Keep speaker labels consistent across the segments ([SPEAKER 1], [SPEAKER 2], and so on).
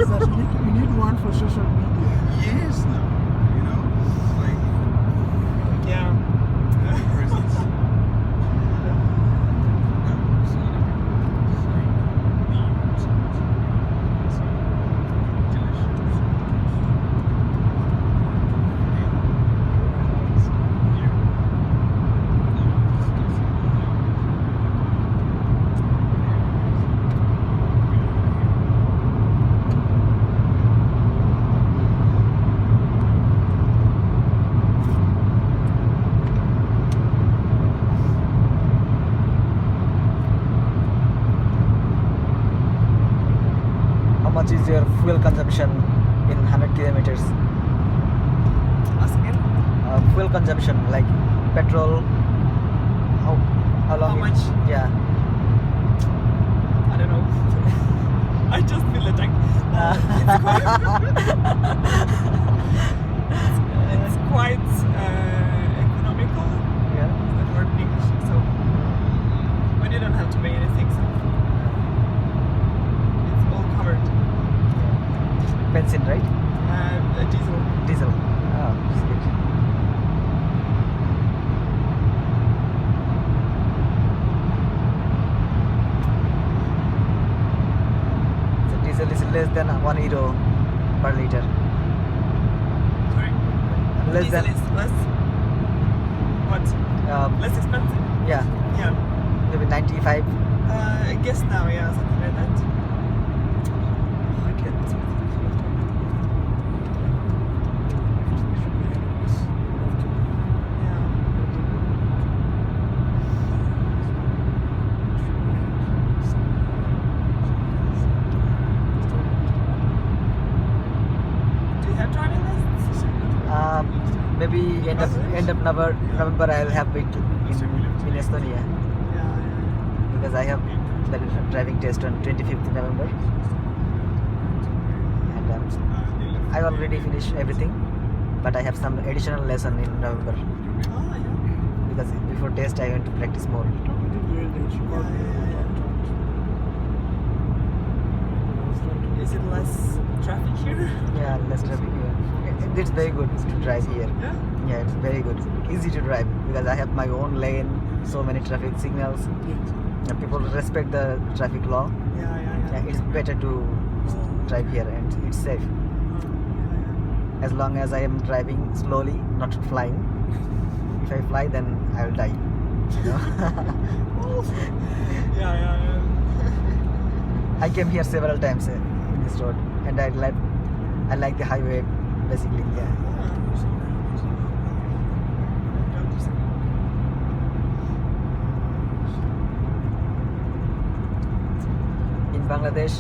[SPEAKER 1] that you need one for social media.
[SPEAKER 2] Yes, no. You know, like
[SPEAKER 3] Yeah.
[SPEAKER 2] presence.
[SPEAKER 4] How much is your fuel consumption in 100 kilometers?
[SPEAKER 3] Ask again.
[SPEAKER 4] Fuel consumption, like petrol. How long?
[SPEAKER 3] How much?
[SPEAKER 4] Yeah.
[SPEAKER 3] I don't know. I just fill the tank. It's quite economical.
[SPEAKER 4] Yeah.
[SPEAKER 3] That word in English. So when you don't have to pay anything, so it's all covered.
[SPEAKER 4] Benzene, right?
[SPEAKER 3] Diesel.
[SPEAKER 4] Diesel. Oh, that's good. So diesel is less than €1 per liter.
[SPEAKER 3] Sorry.
[SPEAKER 4] Less
[SPEAKER 3] Diesel
[SPEAKER 4] than.
[SPEAKER 3] is less. What? Less expensive.
[SPEAKER 4] Yeah,
[SPEAKER 3] Yeah.
[SPEAKER 4] maybe 95.
[SPEAKER 3] I guess now, yeah, something like that. I can't. Yeah. Do you have driving license?
[SPEAKER 4] Maybe end of November I'll have it in Estonia,
[SPEAKER 3] Yeah.
[SPEAKER 4] because I have the driving test on 25th November, and I already finished everything, but I have some additional lesson in November,
[SPEAKER 3] Oh, yeah.
[SPEAKER 4] because before test I want to practice more.
[SPEAKER 3] Is it less traffic here?
[SPEAKER 4] Yeah, less traffic here. It's very good to drive here.
[SPEAKER 3] Yeah.
[SPEAKER 4] Yeah, it's very good. Easy to drive because I have my own lane, so many traffic signals. And people respect the traffic law. Yeah, it's better to drive here and it's safe. As long as I am driving slowly, not flying. If I fly, then I'll die. You know?
[SPEAKER 3] Yeah.
[SPEAKER 4] I came here several times in this road, and I like the highway basically. Yeah. In Bangladesh,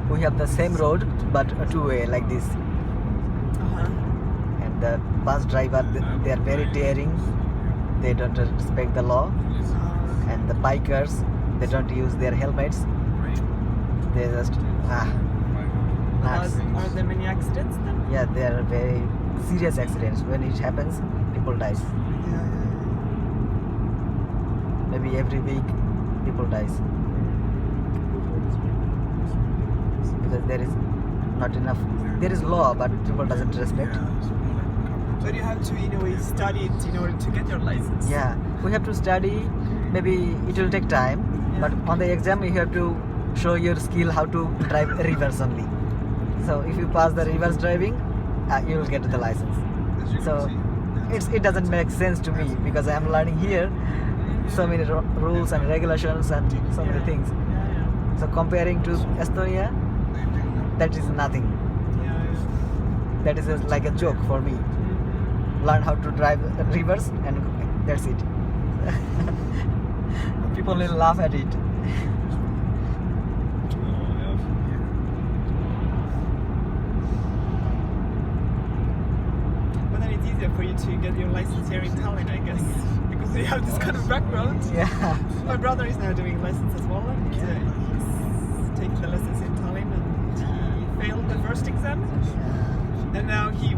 [SPEAKER 4] we have the same road but a two-way like this. And the bus driver, they are very daring. They don't respect the law. And the bikers, they don't use their helmets. They just nuts.
[SPEAKER 3] Are there many accidents then?
[SPEAKER 4] Yeah, there are very serious accidents. When it happens, people die. Maybe every week, people dies because there is not enough. There is law, but people doesn't respect.
[SPEAKER 3] But you have to, in a way, study it in order to get your license.
[SPEAKER 4] Yeah, we have to study. Maybe it will take time, but on the exam you have to show your skill how to drive reverse only. So if you pass the reverse driving, you will get the license. So it doesn't make sense to me because I am learning here so many rules and regulations and so many things. So comparing to Estonia, that is nothing. That is like a joke for me. Learn how to drive reverse and that's it. People will laugh at it.
[SPEAKER 3] But then it's easier for you to get your license here in Tallinn, I guess, because you have this kind of background.
[SPEAKER 4] Yeah.
[SPEAKER 3] My brother is now doing license as well, and he's taking the lessons in Tallinn, and he failed the first exam, and now he's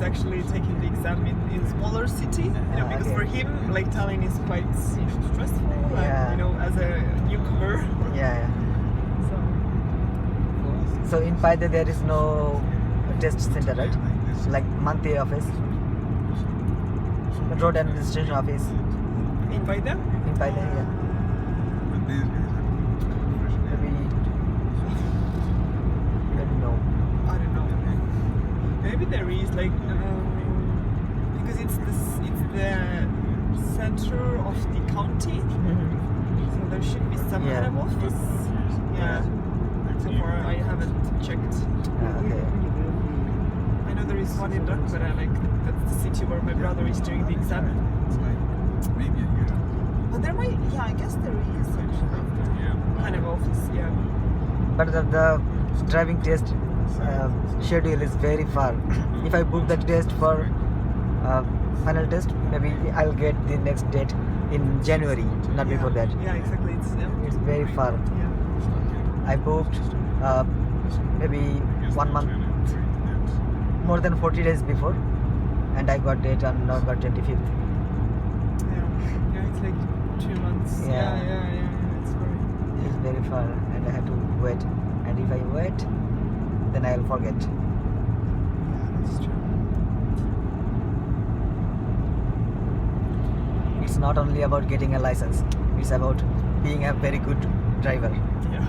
[SPEAKER 3] actually taking the exam in a smaller city, because for him, like, Tallinn is quite stressful, and, as a newcomer.
[SPEAKER 4] Yeah. So in Paide there is no test center, right? Like Manti office, road administration office
[SPEAKER 3] In Paide?
[SPEAKER 4] in Paide, yeah.
[SPEAKER 2] But these guys have
[SPEAKER 4] Maybe no.
[SPEAKER 3] I don't know. Maybe there is like because it's the center of the county, so there should be some
[SPEAKER 4] Yeah.
[SPEAKER 3] kind of office. Yeah. So far I haven't checked.
[SPEAKER 4] Okay.
[SPEAKER 3] I know there is one in Rakvere, like that's the city where my brother is doing the exam.
[SPEAKER 2] It's like maybe a year.
[SPEAKER 3] But there might, yeah, I guess there is actually kind of office. Yeah.
[SPEAKER 4] But the driving test schedule is very far. If I book the test for final test, maybe I'll get the next date in January, not before that.
[SPEAKER 3] Yeah, exactly.
[SPEAKER 4] It's very far.
[SPEAKER 3] Yeah.
[SPEAKER 4] I booked maybe 1 month, more than 40 days before, and I got date on November 25th.
[SPEAKER 3] Yeah, it's like 2 months.
[SPEAKER 4] Yeah.
[SPEAKER 3] It's very.
[SPEAKER 4] It's very far, and I had to wait. And if I wait, then I'll forget.
[SPEAKER 3] Yeah, that's true.
[SPEAKER 4] It's not only about getting a license; it's about being a very good driver.
[SPEAKER 3] Yeah.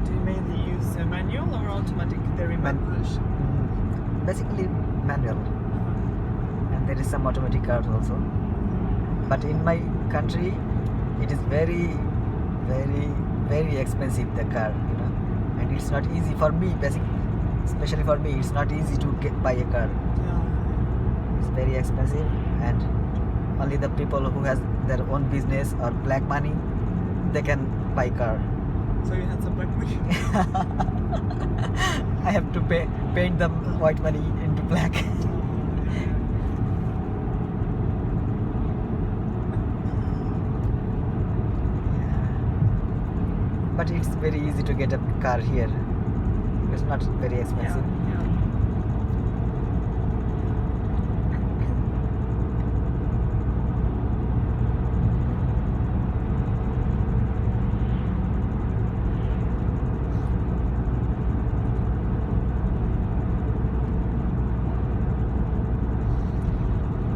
[SPEAKER 3] Do you mainly use manual or automatic? The
[SPEAKER 4] Basically manual, and there is some automatic cars also. But in my country, it is very, very, very expensive, the car, and it's not easy for me. Especially for me, it's not easy to buy a car.
[SPEAKER 3] Yeah.
[SPEAKER 4] It's very expensive, and only the people who has their own business or black money, they can buy car.
[SPEAKER 3] So you had some black money.
[SPEAKER 4] I have to paint the white money into black. But it's very easy to get a car here. It's not very expensive.
[SPEAKER 3] Yeah.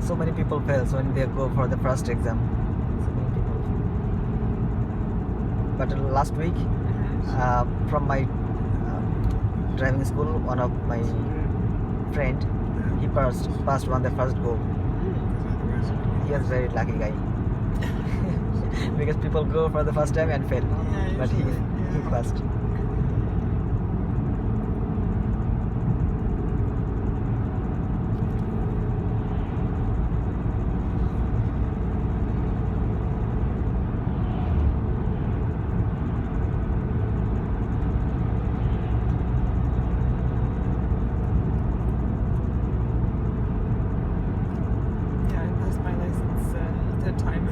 [SPEAKER 4] So many people fail when they go for the first exam. So many people. But last week, from my driving school, one of my friend, he passed on the first go. He was very lucky guy. Because people go for the first time and fail,
[SPEAKER 3] Yeah,
[SPEAKER 4] but he
[SPEAKER 3] usually, yeah.
[SPEAKER 4] passed.
[SPEAKER 3] Yeah, I passed my license third time.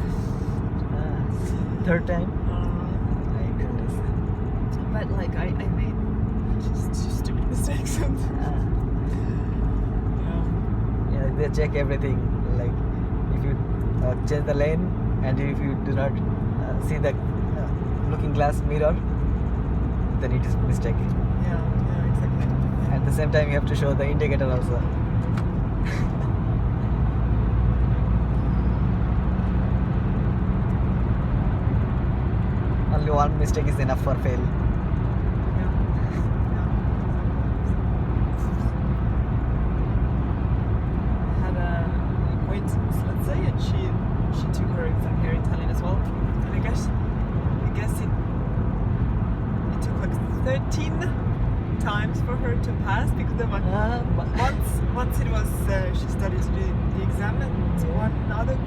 [SPEAKER 4] Third time. My goodness.
[SPEAKER 3] But like I made just stupid mistakes. And,
[SPEAKER 4] Yeah, they check everything. Like if you change the lane, and if you do not see the looking glass mirror, then it is mistake.
[SPEAKER 3] yeah, exactly.
[SPEAKER 4] At the same time, you have to show the indicator also. Only one mistake is enough for fail.
[SPEAKER 3] I had an acquaintance, let's say, and she took her exam here in Tallinn as well. And I guess it took like 13 times for her to pass, because there was once it was she studied to do the exam, and one other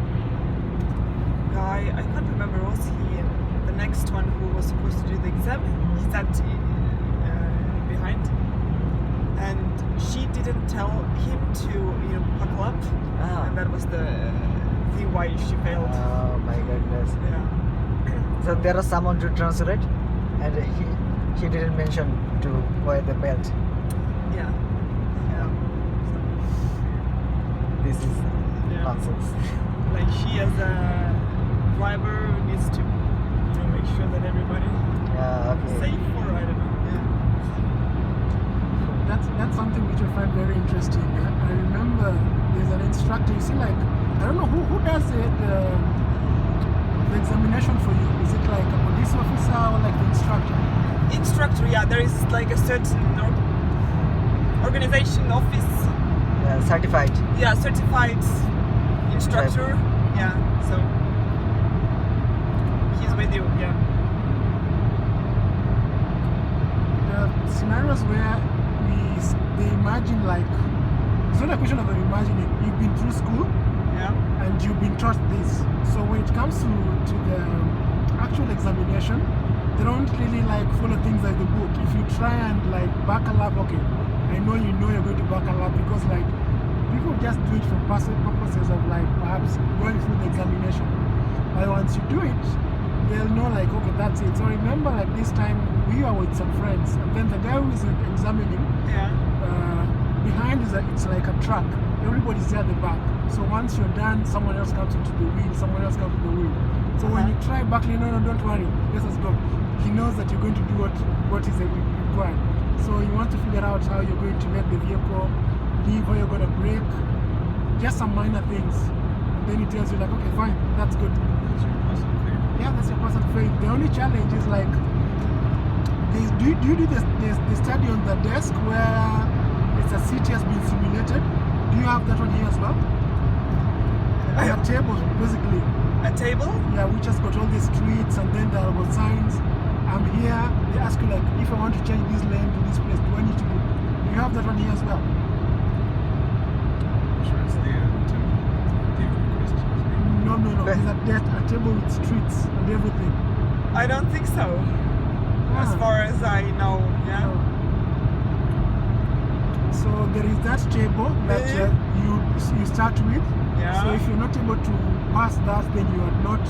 [SPEAKER 3] guy, I can't remember, was he the next one who was supposed to do the exam, he sat behind, and she didn't tell him to buckle up, and that was the why she failed.
[SPEAKER 4] Oh my goodness.
[SPEAKER 3] Yeah.
[SPEAKER 4] So there was someone to translate, and he didn't mention to wear the belt.
[SPEAKER 3] Yeah.
[SPEAKER 4] This is
[SPEAKER 3] Yeah.
[SPEAKER 4] nonsense.
[SPEAKER 3] Like she as a driver needs to make sure that everybody
[SPEAKER 4] Yeah, okay.
[SPEAKER 3] safe, or I don't know. Yeah.
[SPEAKER 1] That's something which I find very interesting. I remember there's an instructor. You see, like I don't know who does the examination for you. Is it like a police officer or like the instructor?
[SPEAKER 3] Instructor, yeah. There is like a certain organization office.
[SPEAKER 4] Yeah, certified.
[SPEAKER 3] Yeah, certified instructor. Yeah, so he's with you. Yeah.
[SPEAKER 1] The scenarios where they imagine, like, it's not a question of imagining. You've been through school
[SPEAKER 3] Yeah.
[SPEAKER 1] and you've been taught this. So when it comes to the actual examination, they don't really like follow things like the book. If you try and like buckle up, okay, I know you're going to buckle up, because like people just do it for purposes of like perhaps going through the examination. But once you do it, they'll know like, okay, that's it. So remember, like this time we were with some friends, and then the guy who is examining,
[SPEAKER 3] Yeah.
[SPEAKER 1] behind it's like a truck. Everybody's there at the back. So once you're done, someone else comes into the wheel, someone else comes to the wheel. So when you try buckling, no, don't worry, let us go. He knows that you're going to do what is required. So you want to figure out how you're going to let the vehicle leave, how you're going to brake, just some minor things. And then he tells you like, okay, fine, that's good.
[SPEAKER 2] That's your personal favorite.
[SPEAKER 1] Yeah, that's your personal faith. The only challenge is like, do you do the study on the desk where it's a city has been simulated? Do you have that one here as well? On a table, basically.
[SPEAKER 3] A table?
[SPEAKER 1] Yeah, which has got all the streets, and then there are got signs. I'm here. They ask you like, if I want to change this lane to this place, do I need to do? Do you have that one here as well?
[SPEAKER 2] I'm sure it's there to give you questions. Maybe.
[SPEAKER 1] No. There's a table with streets and everything.
[SPEAKER 3] I don't think so. As
[SPEAKER 1] Ah.
[SPEAKER 3] far as I know, yeah.
[SPEAKER 1] So there is that table that you start with.
[SPEAKER 3] Yeah.
[SPEAKER 1] So if you're not able to pass that, then you are not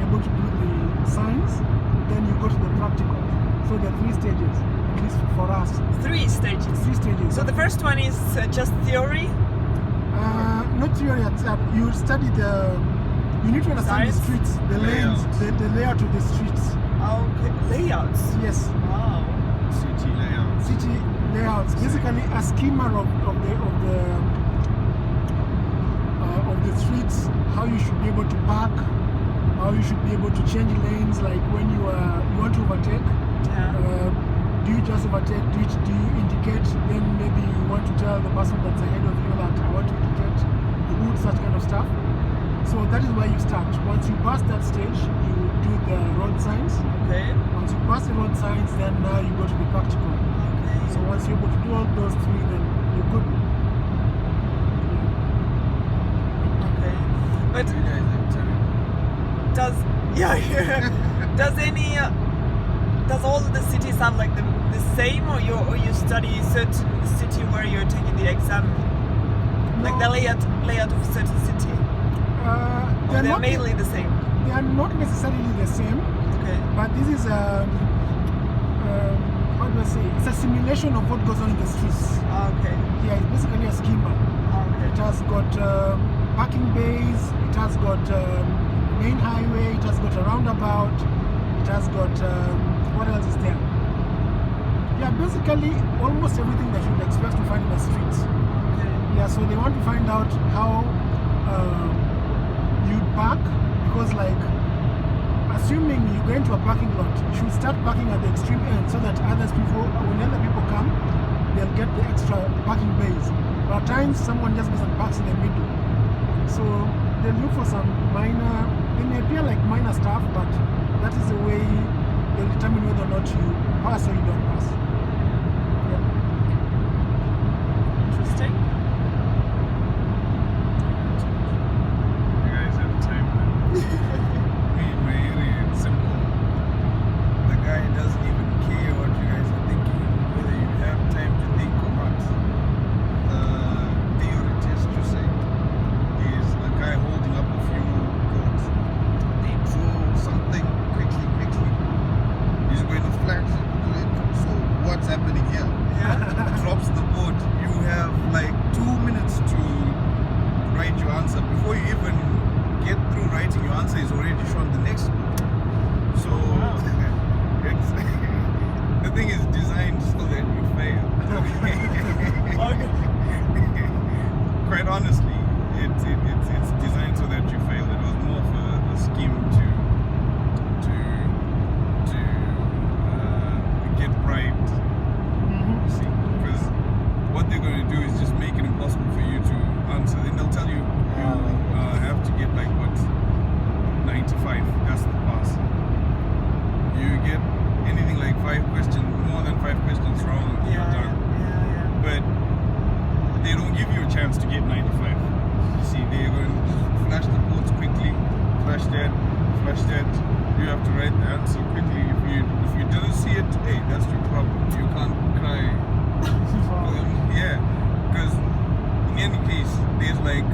[SPEAKER 1] able to do the signs. Then you go to the practical. So there are 3 stages, at least for us.
[SPEAKER 3] 3 stages.
[SPEAKER 1] 3 stages.
[SPEAKER 3] So the first one is just theory.
[SPEAKER 1] Not theory. You study you need to understand the
[SPEAKER 3] Science?
[SPEAKER 1] streets, the lanes,
[SPEAKER 2] Layout.
[SPEAKER 1] the layout of the streets.
[SPEAKER 3] Okay. Layouts.
[SPEAKER 1] Yes.
[SPEAKER 3] Wow.
[SPEAKER 2] City layout.
[SPEAKER 1] City layouts, basically a schema of the streets, how you should be able to park, how you should be able to change lanes, like when you want to overtake.
[SPEAKER 3] Yeah.
[SPEAKER 1] Do you just overtake? Do you indicate? Then maybe you want to tell the person that's ahead of you that I want to indicate the route, such kind of stuff. So that is where you start. Once you pass that stage, you do the road signs.
[SPEAKER 3] Okay.
[SPEAKER 1] Once you pass the road signs, then now you go to the practical.
[SPEAKER 3] Okay.
[SPEAKER 1] So once you're able to do all those 3, then you're good.
[SPEAKER 3] Okay. But
[SPEAKER 2] You guys have time.
[SPEAKER 3] does all the cities have like the same, or you study certain city where you're taking the exam, like the layout of a certain city, or they're mainly the same?
[SPEAKER 1] They are not necessarily the same,
[SPEAKER 3] Okay.
[SPEAKER 1] but this is how do I say? It's a simulation of what goes on in the streets.
[SPEAKER 3] Okay.
[SPEAKER 1] Yeah, it's basically a schema.
[SPEAKER 3] Okay.
[SPEAKER 1] It has got parking bays. It has got main highway. It has got a roundabout. It has got what else is there? Yeah, basically almost everything that you'd expect to find in the streets.
[SPEAKER 3] Okay.
[SPEAKER 1] Yeah, so they want to find out how you'd park, because like assuming you go into a parking lot, you should start parking at the extreme end so that when other people come, they'll get the extra parking bays. But at times someone just goes and parks in the middle. So they look for some they may appear like minor stuff, but that is the way they'll determine whether or not you pass or you don't pass. Yeah.
[SPEAKER 3] Interesting.
[SPEAKER 2] You guys have time now. Me in my area, it's simple. The guy doesn't even care what you guys are thinking, whether you have time to think or not. The theory test, you say, is a guy holding up a few boards. They draw something quickly. He's going to flash it. So honestly, it's designed so that you fail. It was more of a scheme to get bribed.
[SPEAKER 1] Mhm.
[SPEAKER 2] You see, because what they're going to do is just make it impossible for you to answer. Then they'll tell you have to get like what 95. That's the pass. You get anything like 5 questions, more than 5 questions wrong, you're done. But they don't give you a chance to get 95. You see, they're going to flash the boards quickly, flash that. You have to write the answer quickly. If you didn't see it, hey, that's your problem. You can't cry. Yeah, because in any case, there's like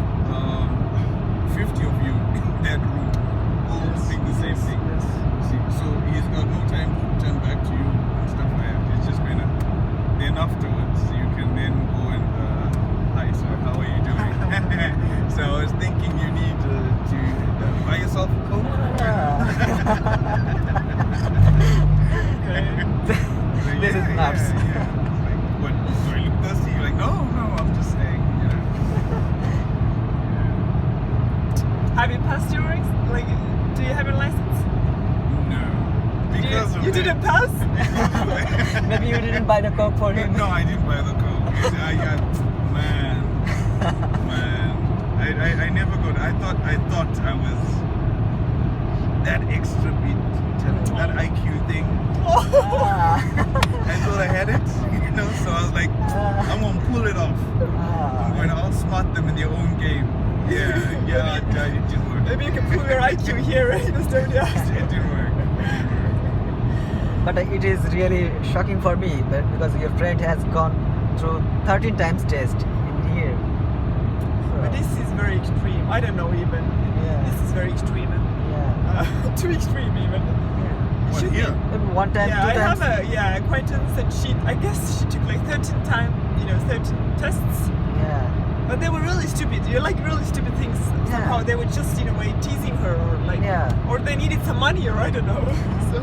[SPEAKER 2] 50 of you in that room, all saying the same thing. See, so he's got no time to turn back to you and stuff like that. It's just gonna. Then afterwards, you can then go and hi sir, how are you doing? So I was thinking you need to buy yourself a Coke.
[SPEAKER 4] This is nuts.
[SPEAKER 2] Yeah. Like, what? Do I look thirsty? You're like, no, I'm just saying. You know.
[SPEAKER 3] Have you passed your like? Do you have your license?
[SPEAKER 2] No. Because of
[SPEAKER 3] You
[SPEAKER 2] that.
[SPEAKER 3] didn't pass?
[SPEAKER 4] Maybe you didn't buy the Coke for him.
[SPEAKER 2] No, I didn't buy the Coke. Man. I never got. I thought I was that extra bit, that IQ thing. I thought I had it, you know. So I was like, I'm gonna pull it off. I'm going to outsmart them in their own game. Yeah, it didn't work.
[SPEAKER 3] Maybe you can prove your IQ here in Estonia.
[SPEAKER 2] It didn't work.
[SPEAKER 4] But it is really shocking for me because your friend has gone through 13 times test in here.
[SPEAKER 3] But this is very extreme. I don't know even.
[SPEAKER 4] Yeah.
[SPEAKER 3] This is very extreme.
[SPEAKER 4] Yeah.
[SPEAKER 3] Too extreme even.
[SPEAKER 2] What,
[SPEAKER 3] Should be-
[SPEAKER 2] here?
[SPEAKER 4] Maybe one time,
[SPEAKER 3] Yeah,
[SPEAKER 4] two
[SPEAKER 3] I
[SPEAKER 4] times.
[SPEAKER 3] have a acquaintance and I guess she took like 13 tests.
[SPEAKER 4] Yeah.
[SPEAKER 3] But they were really stupid. You like really stupid things. Somehow they were just in a way teasing her or like, or they needed some money or I don't know. So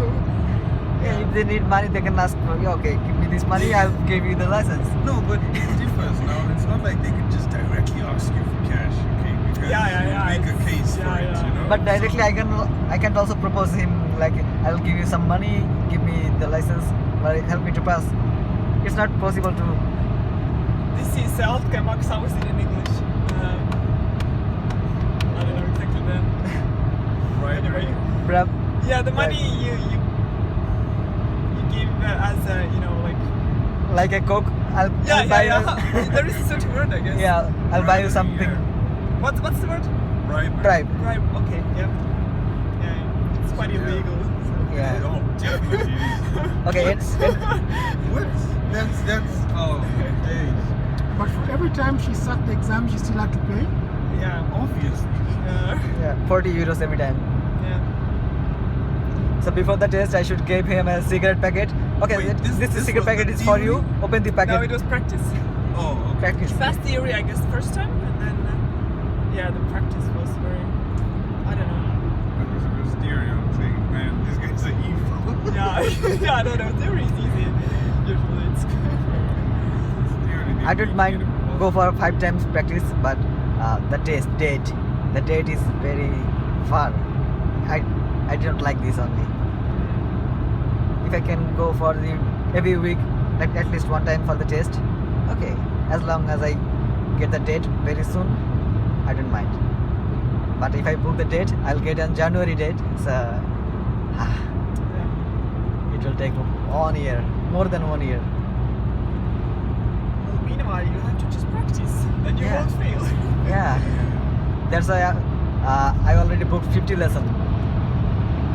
[SPEAKER 4] Yeah, if they need money, they can ask for you. Okay, give me this money. I'll give you the license.
[SPEAKER 2] No, but it differs now. It's not like they could just directly ask you for cash, okay? Because you make a case for it, you know.
[SPEAKER 4] But directly, I can also propose him like I'll give you some money, give me the license, but help me to pass. It's not possible to.
[SPEAKER 3] this is altkäemaks, how is it in English? I don't know exactly then.
[SPEAKER 2] Right.
[SPEAKER 3] Anyway.
[SPEAKER 4] Right.
[SPEAKER 3] Yeah, the money you give as a,
[SPEAKER 4] Like a Coke, I'll buy you.
[SPEAKER 3] There is a certain word, I guess.
[SPEAKER 4] Yeah, I'll buy you something.
[SPEAKER 3] What's the word?
[SPEAKER 2] Bribe.
[SPEAKER 4] Bribe.
[SPEAKER 3] Bribe. Okay. Yeah. It's quite illegal. So.
[SPEAKER 4] Yeah.
[SPEAKER 2] Oh, definitely.
[SPEAKER 4] Okay, it's
[SPEAKER 2] What? That's days.
[SPEAKER 1] But for every time she sat the exam, she still had to pay.
[SPEAKER 3] Yeah.
[SPEAKER 2] Obviously.
[SPEAKER 4] yeah, 40 euros every time.
[SPEAKER 3] Yeah.
[SPEAKER 4] So before the test, I should give him a cigarette packet. Okay,
[SPEAKER 2] Wait,
[SPEAKER 4] this
[SPEAKER 2] this
[SPEAKER 4] cigarette
[SPEAKER 2] was
[SPEAKER 4] packet
[SPEAKER 2] the
[SPEAKER 4] is for you.
[SPEAKER 2] theory?
[SPEAKER 4] Open the packet.
[SPEAKER 3] No, it was practice.
[SPEAKER 2] Oh, okay.
[SPEAKER 4] Practice.
[SPEAKER 3] Fast theory, I guess, the first time, and then the practice was very. I don't know.
[SPEAKER 2] It was theory. I'm saying, man, these guys are evil.
[SPEAKER 3] Yeah, I don't know. Theory is easy. Usually, it's.
[SPEAKER 2] Theory, they
[SPEAKER 4] I don't
[SPEAKER 2] make
[SPEAKER 4] mind
[SPEAKER 2] it
[SPEAKER 4] go for 5 times practice, but the date is very far. I don't like this only. If I can go for every week, like at least 1 time for the test, okay. As long as I get the date very soon, I don't mind. But if I book the date, I'll get on January date. So it will take 1 year, more than 1 year.
[SPEAKER 3] Well, meanwhile, you have to just practice, then you
[SPEAKER 4] Yeah.
[SPEAKER 3] won't fail.
[SPEAKER 4] Yeah, that's why I already booked 50 lesson.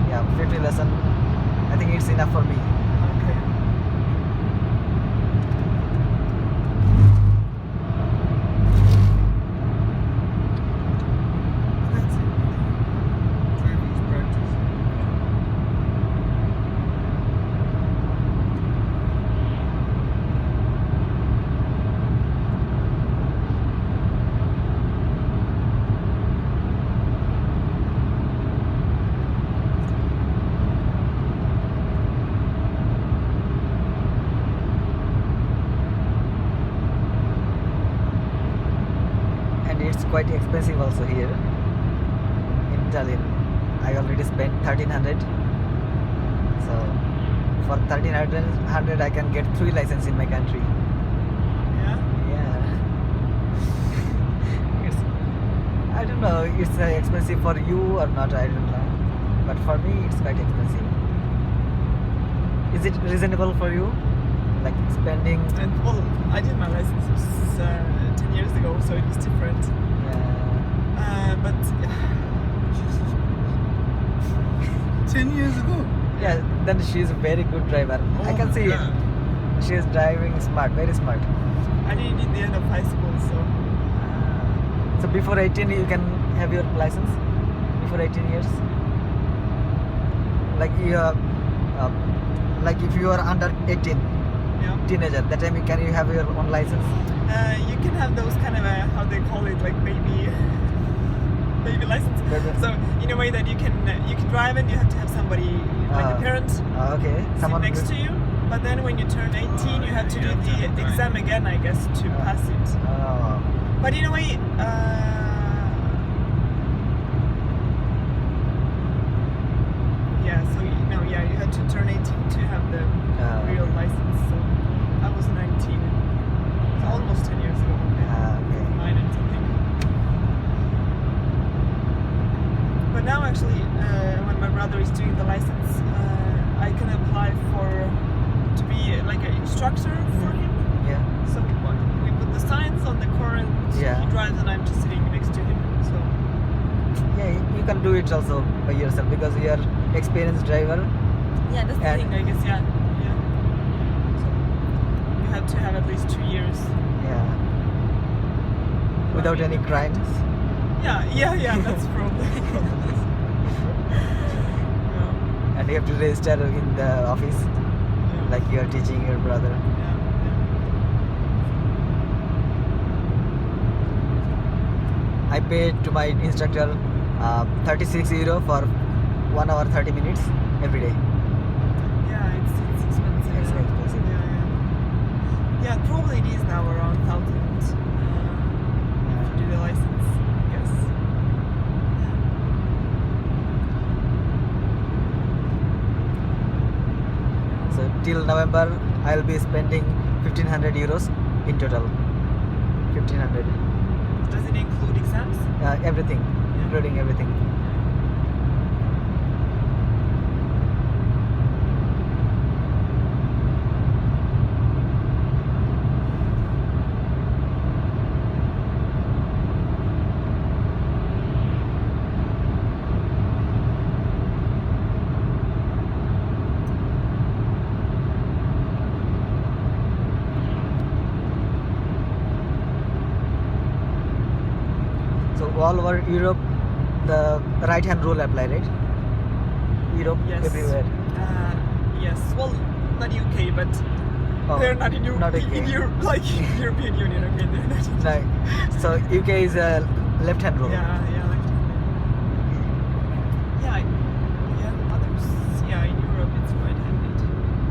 [SPEAKER 4] Yeah, 50 lesson. I think it's enough for me.
[SPEAKER 3] Okay.
[SPEAKER 2] That's it. Driving's practice.
[SPEAKER 4] and it's quite expensive also here in Tallinn. I already spent 1300. So for 1300 I can get 3 licenses in my country.
[SPEAKER 3] Yeah.
[SPEAKER 4] Yeah. It's, I don't know, it's expensive for you or not, I don't know. But for me it's quite expensive. Is it reasonable for you? Like spending?
[SPEAKER 3] And well, I did my license 10 years ago, so it was different. But
[SPEAKER 2] 10 years ago.
[SPEAKER 4] Yeah, then she's a very good driver. I can see it. She is driving smart, very smart.
[SPEAKER 3] I did it in the end of high school, so
[SPEAKER 4] So before 18 you can have your license? Before 18 years? Like you like if you are under 18,
[SPEAKER 3] yeah.
[SPEAKER 4] teenager, that time you have your own license?
[SPEAKER 3] You can have those kind of how they call it, like baby license.
[SPEAKER 4] Baby.
[SPEAKER 3] So in a way that you can drive and you have to have somebody like a parent
[SPEAKER 4] Okay,
[SPEAKER 3] sit next to you. But then when you turn 18, you have to do the exam again, I guess, to pass it. But in a way, yeah. So you had to turn 18 to have the real license. So I was 19, so almost 10 years ago.
[SPEAKER 4] Okay.
[SPEAKER 3] 9 and something. But now actually, when my brother is doing the license, I can apply to be like an instructor for him.
[SPEAKER 4] Yeah.
[SPEAKER 3] So we put the signs on the car and
[SPEAKER 4] Yeah.
[SPEAKER 3] he drives and I'm just sitting next to him. So
[SPEAKER 4] Yeah, you can do it also by yourself because you are experienced driver.
[SPEAKER 3] yeah, that's the
[SPEAKER 4] And-
[SPEAKER 3] thing, I guess. Yeah. So you have to have at least 2 years.
[SPEAKER 4] Yeah. Without any crimes.
[SPEAKER 3] Yeah. That's probably. Yeah.
[SPEAKER 4] And you have to register in the office like you are teaching your brother. I paid to my instructor 36 euro for 1 hour 30 minutes every day.
[SPEAKER 3] Yeah, it's expensive.
[SPEAKER 4] It's expensive.
[SPEAKER 3] Yeah, probably it is now around 1,000 if you do the license, I guess.
[SPEAKER 4] So till November I'll be spending 1500 euros in total. 1500.
[SPEAKER 3] Does it include exams?
[SPEAKER 4] Everything, including everything. So all over Europe, the right-hand rule apply, right? Europe,
[SPEAKER 3] Yes.
[SPEAKER 4] everywhere.
[SPEAKER 3] Yes. Well, not UK, but
[SPEAKER 4] Oh,
[SPEAKER 3] they're not in
[SPEAKER 4] not
[SPEAKER 3] in
[SPEAKER 4] UK.
[SPEAKER 3] like European Union. Okay, they're not.
[SPEAKER 4] Right. So UK is a left-hand rule.
[SPEAKER 3] Yeah. Like, yeah. Others. Yeah, in Europe it's right-handed,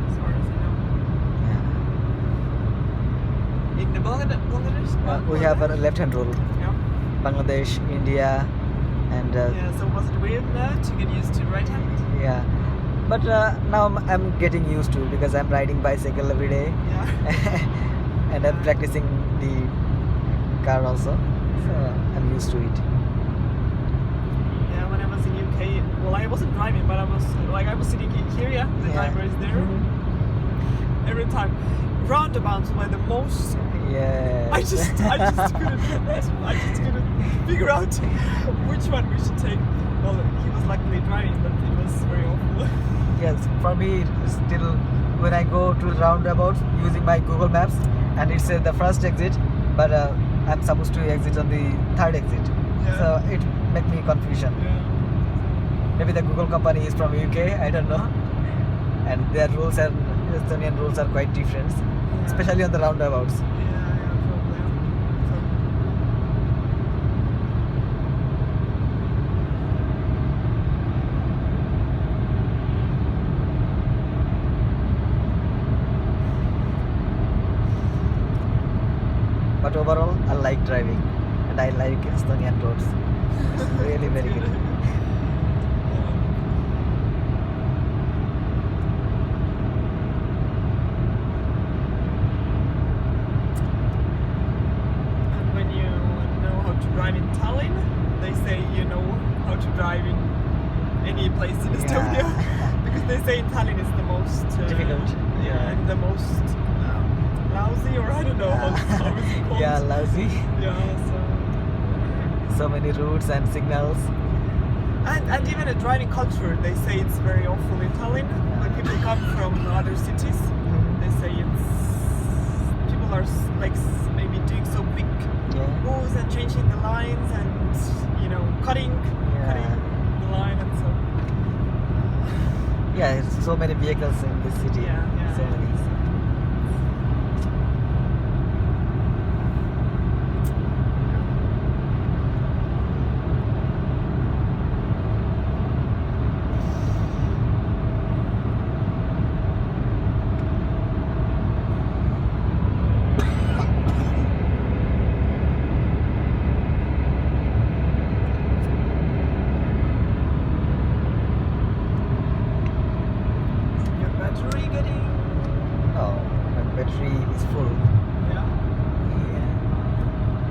[SPEAKER 3] as far as I know.
[SPEAKER 4] Yeah.
[SPEAKER 3] In the Bangladesh.
[SPEAKER 4] We have a left-hand rule.
[SPEAKER 3] Yeah.
[SPEAKER 4] Bangladesh, India, and
[SPEAKER 3] Yeah. So was it weird to get used to right-handed?
[SPEAKER 4] yeah. But now I'm getting used to because I'm riding bicycle every day
[SPEAKER 3] Yeah.
[SPEAKER 4] and I'm practicing the car also. So I'm used to it.
[SPEAKER 3] Yeah. When I was in UK, well, I wasn't driving, but I was sitting here. Yeah. The driver is there.
[SPEAKER 4] Mhm.
[SPEAKER 3] Every time. Roundabouts were the most.
[SPEAKER 4] Yeah.
[SPEAKER 3] I just couldn't figure out which one we should take. Well, he was luckily driving, but it was very awful.
[SPEAKER 4] Yes, for me still when I go to roundabouts using my Google Maps and it says the first exit, but I'm supposed to exit on the third exit.
[SPEAKER 3] Yeah.
[SPEAKER 4] So it make me confusion.
[SPEAKER 3] Yeah.
[SPEAKER 4] Maybe the Google company is from UK, I don't know. And their rules and Estonian rules are quite different, especially on the roundabouts.
[SPEAKER 3] Yeah, probably.
[SPEAKER 4] But overall, I like driving, and and I like Estonian roads. It's really very good.
[SPEAKER 3] And when you know how to drive in Tallinn, they say you know how to drive in any place in Estonia. Because they say Tallinn is the most
[SPEAKER 4] Difficult.
[SPEAKER 3] Yeah, and the most lousy, or I don't know how it's called.
[SPEAKER 4] Yeah, lousy.
[SPEAKER 3] Yeah,
[SPEAKER 4] So many routes and signals.
[SPEAKER 3] and even a driving culture, they say it's very awful in Tallinn. When people come from other cities, they say it's people are maybe doing so quick
[SPEAKER 4] Yeah.
[SPEAKER 3] moves and changing the lines and cutting the line and so.
[SPEAKER 4] Yeah, there's so many vehicles in this city.
[SPEAKER 3] Yeah.
[SPEAKER 4] So many.
[SPEAKER 3] Your battery getting
[SPEAKER 4] Oh, my battery is full.
[SPEAKER 3] yeah.
[SPEAKER 4] Yeah.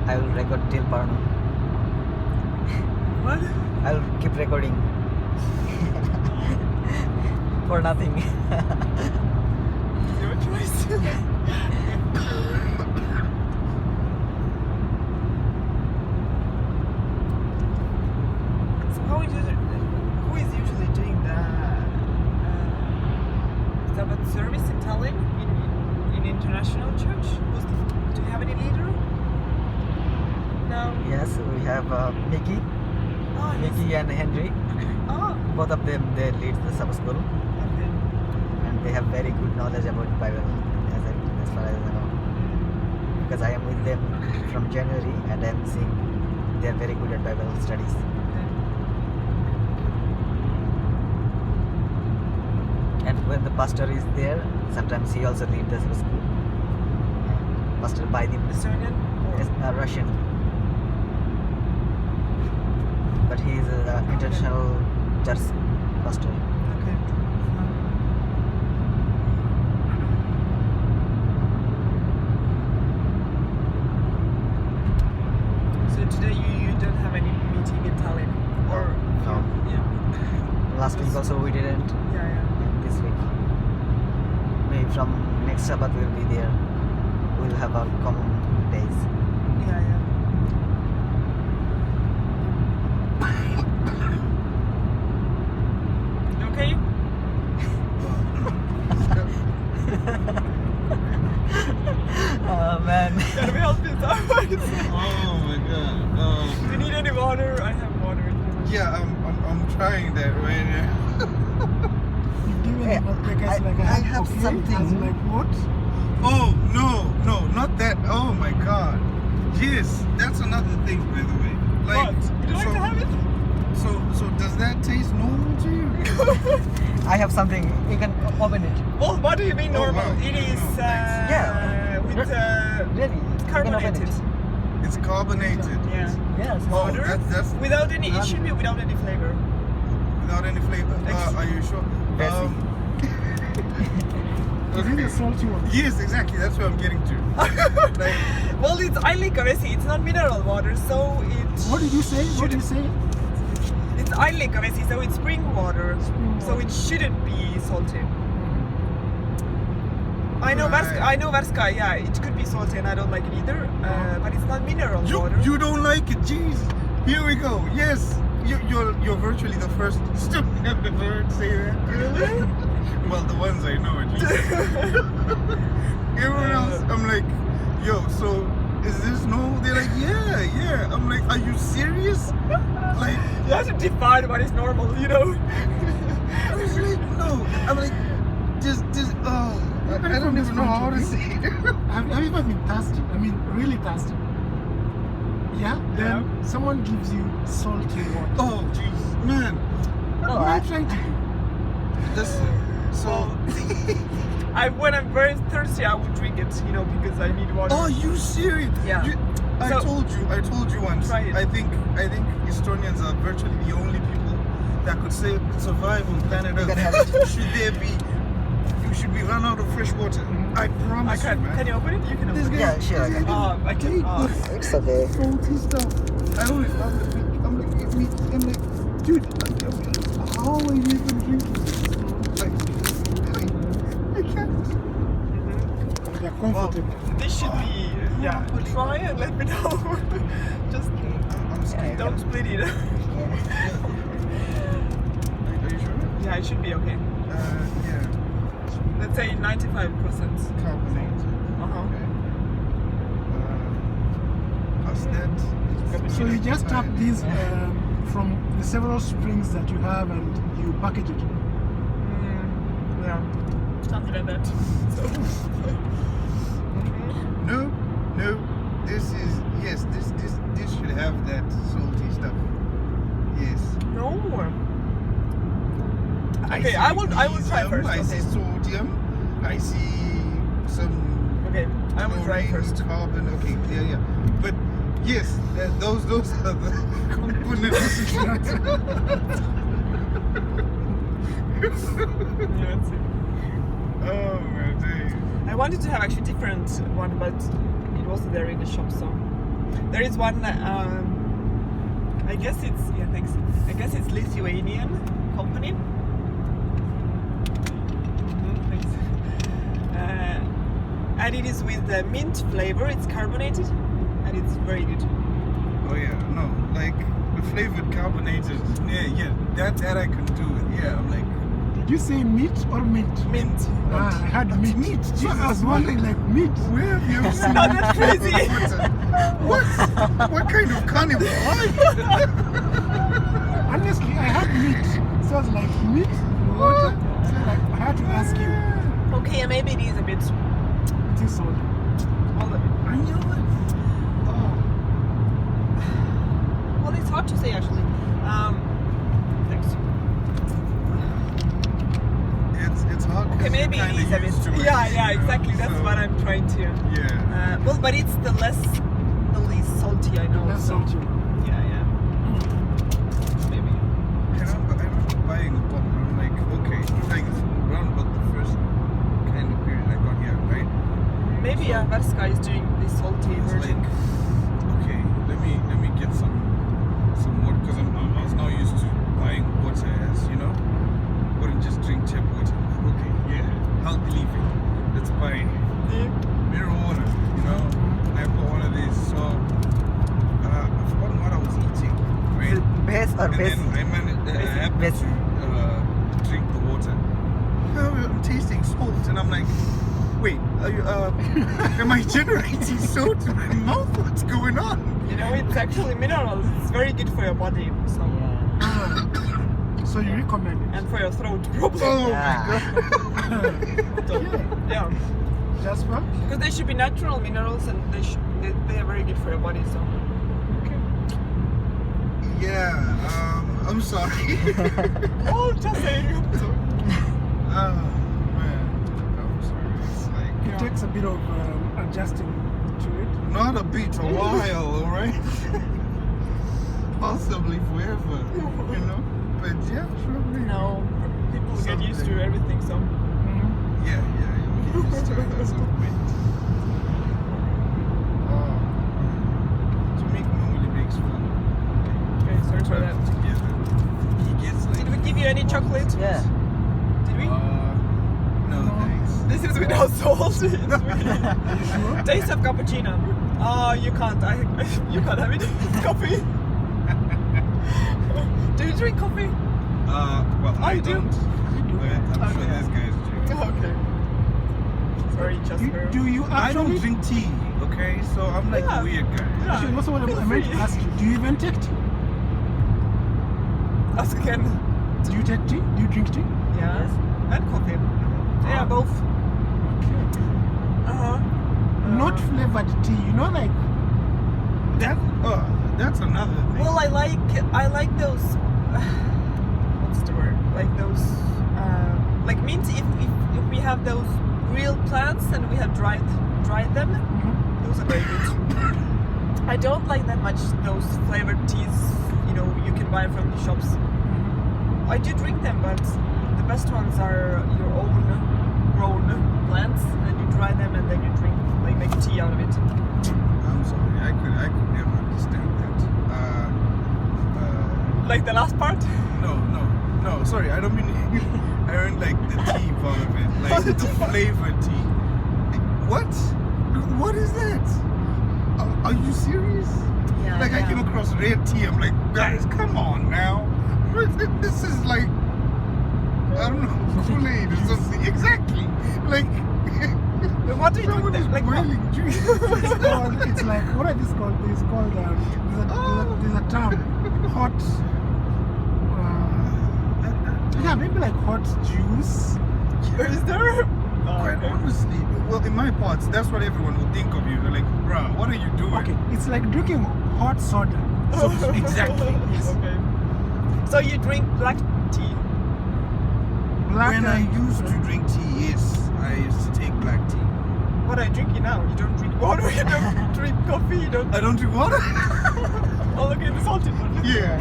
[SPEAKER 4] I will record till Pärnu.
[SPEAKER 3] What?
[SPEAKER 4] I'll keep recording. For nothing.
[SPEAKER 3] Your choice. So who is usually doing the Sabbath service in Tallinn in international church? Do you have any leader? No.
[SPEAKER 4] Yes, we have Mickey,
[SPEAKER 3] Oh, yes.
[SPEAKER 4] Mickey and Henry.
[SPEAKER 3] Oh.
[SPEAKER 4] Both of them, they lead the Sabbath school,
[SPEAKER 3] Okay.
[SPEAKER 4] and they have very good knowledge about Bible, as far as I know. Because I am with them from January, and I am seeing they are very good at Bible studies. And when the pastor is there, sometimes he also leads the Sabbath school. Pastor Baidim
[SPEAKER 3] Estonian?
[SPEAKER 4] is Russian, but he is an international church pastor.
[SPEAKER 3] Okay. So today you don't have any meeting in Tallinn? Or
[SPEAKER 4] No.
[SPEAKER 3] yeah.
[SPEAKER 4] Last week also we didn't.
[SPEAKER 3] Yeah.
[SPEAKER 4] And this week, maybe from next Sabbath we'll be there. We'll have our common days.
[SPEAKER 3] Yeah. You okay?
[SPEAKER 4] Oh man.
[SPEAKER 3] Can we help you out?
[SPEAKER 2] Oh my god.
[SPEAKER 3] Do you need any water? I have water. if you want.
[SPEAKER 2] Yeah, I'm trying that right now.
[SPEAKER 1] You've given
[SPEAKER 4] Hey,
[SPEAKER 1] us like
[SPEAKER 4] I have
[SPEAKER 1] okay,
[SPEAKER 4] something.
[SPEAKER 1] as like what?
[SPEAKER 2] Oh no, not that. Oh my god. Yes, that's another thing, by the way.
[SPEAKER 3] What? Would you like to have it?
[SPEAKER 2] So does that taste normal to you?
[SPEAKER 4] I have something. You can open it.
[SPEAKER 3] Well, what do you mean
[SPEAKER 2] Oh,
[SPEAKER 3] normal?
[SPEAKER 2] wow.
[SPEAKER 3] It is
[SPEAKER 2] No, thanks.
[SPEAKER 4] Yeah.
[SPEAKER 3] with
[SPEAKER 4] Really? You can open
[SPEAKER 3] carbonated.
[SPEAKER 4] it.
[SPEAKER 2] It's carbonated.
[SPEAKER 3] Yeah.
[SPEAKER 4] Yes.
[SPEAKER 2] Oh,
[SPEAKER 3] Water?
[SPEAKER 2] that's
[SPEAKER 3] Without any, it should be without any flavor.
[SPEAKER 2] without any flavor.
[SPEAKER 3] Ex-
[SPEAKER 2] Are you sure?
[SPEAKER 4] Bessie.
[SPEAKER 1] Is it a salty one?
[SPEAKER 2] Yes, exactly. That's what I'm getting to. Like,
[SPEAKER 3] Well, it's ailikavesi. It's not mineral water, so it.
[SPEAKER 1] What did you say? What did you say?
[SPEAKER 3] It's ailikavesi, so it's spring water.
[SPEAKER 1] Spring
[SPEAKER 3] So
[SPEAKER 1] water.
[SPEAKER 3] it shouldn't be salty. I know
[SPEAKER 2] Right.
[SPEAKER 3] Värska. I know Värska. Yeah, it could be salty, and I don't like it either. But it's not mineral water.
[SPEAKER 2] you don't like it, jeez. Here we go. Yes, you're virtually the first student I've ever heard say that.
[SPEAKER 3] Really?
[SPEAKER 2] Well, the ones I know at least. Everyone else, I'm like, yo, so is this normal? They're like, yeah. I'm like, are you serious? Like,
[SPEAKER 3] You have to define what is normal, you know.
[SPEAKER 2] I was like, no. I'm like, just, oh. I don't even know how to say it.
[SPEAKER 1] Have you ever been thirsty? I mean, really thirsty? Yeah? Then someone gives you salty water.
[SPEAKER 2] Oh, jeez, man.
[SPEAKER 4] No,
[SPEAKER 1] What are you trying to do?
[SPEAKER 2] This, so.
[SPEAKER 3] When I'm very thirsty, I would drink it, because I need water.
[SPEAKER 2] Oh, you serious?
[SPEAKER 3] Yeah.
[SPEAKER 2] I told you once.
[SPEAKER 3] Try it.
[SPEAKER 2] I think Estonians are virtually the only people that could survive on planet
[SPEAKER 4] You can have
[SPEAKER 2] Earth. You should be run out of fresh water. I promise you, man.
[SPEAKER 3] Can you open it? You can open
[SPEAKER 2] This
[SPEAKER 3] it.
[SPEAKER 2] guy,
[SPEAKER 4] Yeah, sure, I can.
[SPEAKER 3] I can.
[SPEAKER 4] It's okay.
[SPEAKER 2] salty stuff. I always love the thing. I'm like, dude, how are you even drinking this? Like, I can't.
[SPEAKER 1] They're comfortable.
[SPEAKER 3] This should be, try and let me know. Just
[SPEAKER 2] I'm scared.
[SPEAKER 3] don't split it.
[SPEAKER 2] Are you sure?
[SPEAKER 3] Yeah, it should be okay.
[SPEAKER 2] Yeah.
[SPEAKER 3] Let's say 95%.
[SPEAKER 2] Carbonated.
[SPEAKER 3] Uh-huh.
[SPEAKER 2] Okay. Past that.
[SPEAKER 1] So you just tap these from the several springs that you have and you package it.
[SPEAKER 3] Yeah, something like that. So.
[SPEAKER 2] No. This should have that salty stuff. Yes.
[SPEAKER 3] No. Okay, I will try first.
[SPEAKER 2] I see
[SPEAKER 3] Okay.
[SPEAKER 2] sodium. I see some.
[SPEAKER 3] Okay, I will try
[SPEAKER 2] chlorine,
[SPEAKER 3] first.
[SPEAKER 2] Carbon. Okay. Yeah. But yes, those are the components.
[SPEAKER 3] Let's see.
[SPEAKER 2] Oh my days.
[SPEAKER 3] I wanted to have actually different one, but it wasn't there in the shop. So there is one. I guess it's thanks. I guess it's Lithuanian company. Thanks. And it is with the mint flavor. It's carbonated, and it's very good.
[SPEAKER 2] Oh yeah, no, like the flavored carbonated. Yeah, that I can do it. Yeah, I'm like
[SPEAKER 1] Did you say meat or mint?
[SPEAKER 3] Mint.
[SPEAKER 1] I had meat.
[SPEAKER 2] Meat,
[SPEAKER 1] So I was
[SPEAKER 2] Jesus.
[SPEAKER 1] wondering, like, meat.
[SPEAKER 2] where have you seen
[SPEAKER 3] Not that crazy.
[SPEAKER 2] What kind of carnivore are you?
[SPEAKER 1] Honestly, I had meat. So I was like, meat? Water? So like, I had to ask you.
[SPEAKER 3] Okay, maybe it is a bit.
[SPEAKER 1] It is salty.
[SPEAKER 2] I knew it. Oh.
[SPEAKER 3] Well, it's hard to say actually. Thanks.
[SPEAKER 2] It's hard. 'cause
[SPEAKER 3] Okay, maybe
[SPEAKER 2] you're
[SPEAKER 3] it
[SPEAKER 2] kinda
[SPEAKER 3] is a bit.
[SPEAKER 2] used to it,
[SPEAKER 3] Yeah,
[SPEAKER 2] you know,
[SPEAKER 3] exactly. That's
[SPEAKER 2] so,
[SPEAKER 3] what I'm trying to.
[SPEAKER 2] Yeah.
[SPEAKER 3] Well, but it's the least salty I know.
[SPEAKER 1] That's
[SPEAKER 3] so.
[SPEAKER 1] salty.
[SPEAKER 3] Yeah. Maybe.
[SPEAKER 2] I remember buying a bottle. I'm like, okay, like around about the first kind of period I got here, right?
[SPEAKER 3] Maybe
[SPEAKER 2] So-
[SPEAKER 3] Varska is doing the salty
[SPEAKER 2] It's
[SPEAKER 3] version.
[SPEAKER 2] like, okay, let me get some water because I was now used to buying water as wouldn't just drink tap water. Okay, yeah, healthy living. Let's buy mineral water. And I bought one of these. So I've forgotten what I was eating, right?
[SPEAKER 4] Base or
[SPEAKER 2] And
[SPEAKER 4] base?
[SPEAKER 2] then I managed. I happened
[SPEAKER 4] Base.
[SPEAKER 2] to drink the water. I'm tasting salt, and I'm like, wait, are you, am I generating salt in my mouth? What's going on?
[SPEAKER 3] It's actually minerals. It's very good for your body, so
[SPEAKER 1] So you recommend it?
[SPEAKER 3] and for your throat problem.
[SPEAKER 2] Oh
[SPEAKER 4] Yeah.
[SPEAKER 2] my god!
[SPEAKER 3] So, yeah,
[SPEAKER 1] Jasper?
[SPEAKER 3] because they should be natural minerals, and they are very good for your body. So.
[SPEAKER 2] Yeah, I'm sorry.
[SPEAKER 3] Oh, just saying.
[SPEAKER 2] Oh man, I'm sorry. It's like
[SPEAKER 1] It takes a bit of adjusting to it.
[SPEAKER 2] not a bit, a while, alright? Possibly forever, But yeah, sure. maybe.
[SPEAKER 3] No, people get used to
[SPEAKER 2] Something.
[SPEAKER 3] everything. So.
[SPEAKER 2] Yeah, you'll get used to it at some point. To make normally makes fun.
[SPEAKER 3] Okay, sorry for that.
[SPEAKER 2] Together. He gets like.
[SPEAKER 3] Did we give you any chocolate?
[SPEAKER 4] Yeah.
[SPEAKER 3] Did we?
[SPEAKER 2] No, thanks.
[SPEAKER 3] This is without salt. It's really
[SPEAKER 1] Are you sure?
[SPEAKER 3] taste of cappuccino. Oh, you can't. You can't have it. It's coffee. Do you drink coffee?
[SPEAKER 2] Well, I
[SPEAKER 3] you do?
[SPEAKER 2] don't. But I'm sure
[SPEAKER 3] Okay.
[SPEAKER 2] this guy's drinking.
[SPEAKER 3] Okay. Sorry, Jasper.
[SPEAKER 1] Do you
[SPEAKER 2] I
[SPEAKER 1] actually?
[SPEAKER 2] don't drink tea, okay? So I'm like
[SPEAKER 3] Yeah.
[SPEAKER 2] a weird guy.
[SPEAKER 3] Yeah.
[SPEAKER 1] Actually, also what I
[SPEAKER 3] Feel
[SPEAKER 1] meant to
[SPEAKER 3] free.
[SPEAKER 1] ask you, do you even take tea?
[SPEAKER 3] Ask again.
[SPEAKER 1] Do you take tea? Do you drink tea?
[SPEAKER 3] Yeah. And coffee. Yeah, both.
[SPEAKER 1] Okay. not flavored tea. You know, like
[SPEAKER 2] That's another thing.
[SPEAKER 3] Well, I like those. What's the word? Like those, like mint. If we have those real plants and we have dried them, those are very good. I don't like that much those flavored teas. You know, you can buy from the shops. I do drink them, but the best ones are your own grown plants, and you dry them and then you drink, like make tea out of it.
[SPEAKER 2] I'm sorry, I could never understand that.
[SPEAKER 3] Like the last part.
[SPEAKER 2] No. Sorry, I don't mean. I mean like the tea part of it, like the flavored tea. What? What is that? Are you serious?
[SPEAKER 3] Yeah.
[SPEAKER 2] Like I came across red tea. I'm like, guys, come on now. This is like, I don't know, Kool-Aid or something. Exactly. Like.
[SPEAKER 3] What do you
[SPEAKER 2] Someone
[SPEAKER 3] do?
[SPEAKER 2] is
[SPEAKER 3] Like what?
[SPEAKER 2] boiling juice.
[SPEAKER 1] it's like, what are these called? It's called there's a term, hot. Yeah, maybe like hot juice.
[SPEAKER 3] Is there?
[SPEAKER 2] Quite honestly, well, in my parts, that's what everyone would think of you. They're like, bruh, what are you doing?
[SPEAKER 1] Okay, it's like drinking hot soda.
[SPEAKER 2] So, exactly. Yes.
[SPEAKER 3] Okay. So you drink black tea?
[SPEAKER 2] When I used to drink tea, yes, I used to take black tea.
[SPEAKER 3] What are you drinking now? You don't drink water, you don't drink coffee, you don't...
[SPEAKER 2] I don't drink water.
[SPEAKER 3] Oh, okay, the salted one.
[SPEAKER 2] Yeah.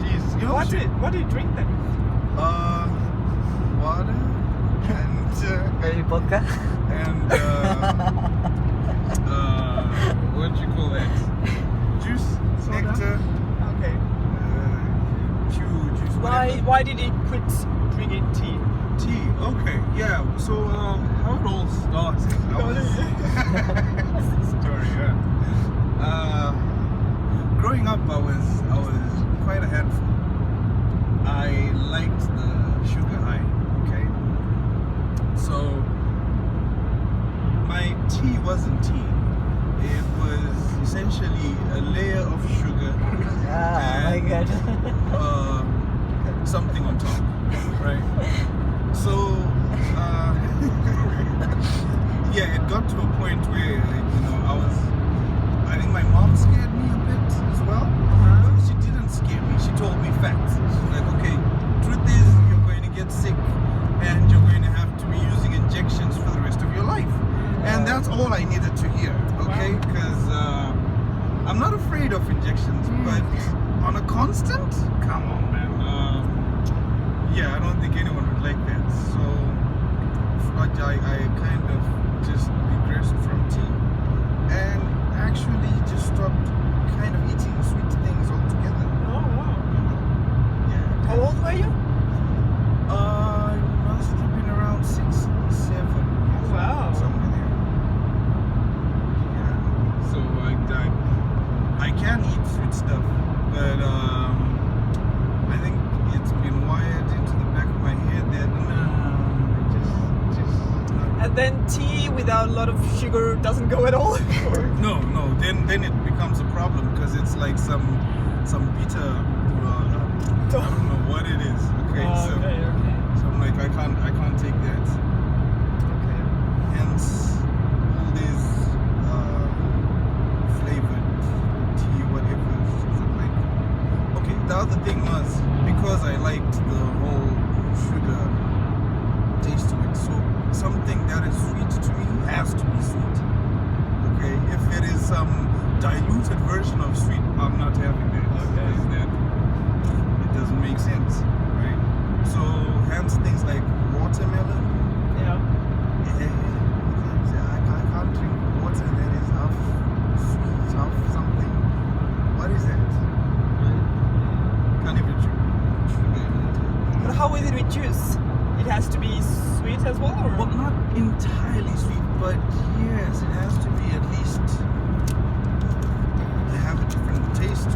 [SPEAKER 2] Jeez, you know
[SPEAKER 3] What do you drink then?
[SPEAKER 2] water and
[SPEAKER 4] Maybe vodka.
[SPEAKER 2] what do you call that? Juice,
[SPEAKER 1] Soda?
[SPEAKER 2] nectar,
[SPEAKER 3] Okay.
[SPEAKER 2] juice. Whatever.
[SPEAKER 3] Why did you quit drinking tea?
[SPEAKER 2] Tea. Okay. Yeah. So how it all started? Story. Yeah. Growing up, I was quite a handful. I liked the sugar high. Okay. So my tea wasn't tea. It was essentially a layer of sugar
[SPEAKER 4] My God.
[SPEAKER 2] something on top, right? So, yeah, it got to a point where, I think my mom scared me a bit as well. But she didn't scare me. She told me facts. She's like, okay, truth is you're going to get sick and you're going to have to be using injections for the rest of your life. And that's all I needed to hear, okay? Because I'm not afraid of injections, but on a constant? Come on, man. Yeah, I don't think anyone would like that. So I kind of just regressed from tea and actually just stopped kind of eating sweet things altogether.
[SPEAKER 3] Oh, wow.
[SPEAKER 2] Yeah.
[SPEAKER 3] How old were you?
[SPEAKER 2] I must have been around 6, 7.
[SPEAKER 3] Wow.
[SPEAKER 2] Somewhere there. Yeah. So I can eat sweet stuff, but I think it's been wired into the back of my head that just
[SPEAKER 3] And then tea without a lot of sugar doesn't go at all?
[SPEAKER 2] no. Then it becomes a problem because it's like some bitter. I don't know what it is. Okay, so I'm like I can't take that.
[SPEAKER 3] Okay.
[SPEAKER 2] Hence all these flavored tea, whatever. I'm like, okay. The other thing was because I liked the whole sugar taste to it. So something that is sweet to me has to be sweet. Okay, if it is some diluted version of sweet, I'm not having that.
[SPEAKER 3] Okay.
[SPEAKER 2] Because that it doesn't make sense, right? So hence things like watermelon.
[SPEAKER 3] Yeah.
[SPEAKER 2] I can't drink water that is half sweet, half something. What is that? Right? Can't even drink sugar in water.
[SPEAKER 3] But how is it with juice? It has to be sweet as well, or?
[SPEAKER 2] Well, not entirely sweet, but yes, it has to be at least have a different taste to it,